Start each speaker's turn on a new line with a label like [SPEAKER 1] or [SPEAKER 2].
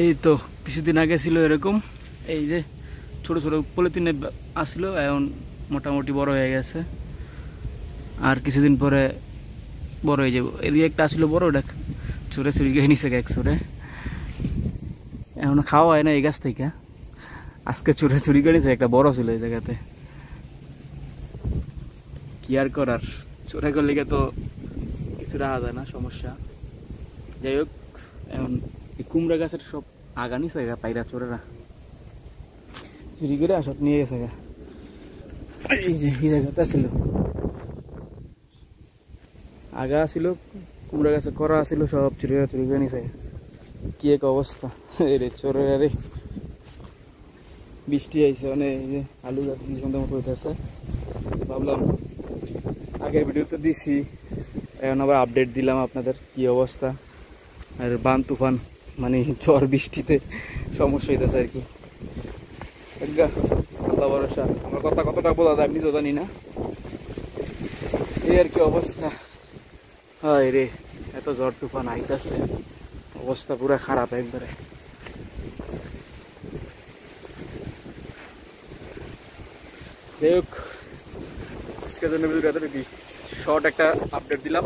[SPEAKER 1] এই তো কিছুদিন আগে ছিল এরকম, এই যে ছোট ছোট পলিথিনে আসলো, এখন মোটামুটি বড় হয়ে গেছে। আর কিছুদিন পরে বড় হয়ে যাবো। এদিকে একটা আসলো বড়, ওটা চোরে চুরি গিয়ে নিছে এক চোরে, এখন খাওয়া হয় না এই গাছ থেকে। আজকে চোরে চুরি করে নিছে, একটা বড় ছিল এই জায়গাতে। কি আর করার, চোরে করলে তো কিছু রাখা যায় না, সমস্যা। যাই হোক, এখন এই কুমড়া গাছের সব আগা নিছে পায়রা চোরেরা, চুরি করে সব নিয়ে গেছে। এই যে এই জায়গাটা ছিল আগা ছিল, কুমড়া গাছে করা ছিল, সব চুরি করে নিছে। কি এক অবস্থা রে চোরের। আরে বৃষ্টি আইছে, মানে এই যে আলু গাছ কি সুন্দর মতো হইতেছে। ভাবলাম আগের ভিডিওতে দিছি, এখন আবার আপডেট দিলাম আপনাদের কি অবস্থা। আর বান তুফান মানে ঝড় বৃষ্টিতে সমস্যা হইতেছে আর কি। আল্লাহ ভরসা, আমার কথা কতটা বলা যায় আমি তো জানি না, এই আর কি অবস্থা। হায় রে, এত ঝড় তুফান আইতাছে, অবস্থা পুরো খারাপ একবারে। যাই হোক, আজকের জন্য ভিডিওটা শর্ট একটা আপডেট দিলাম।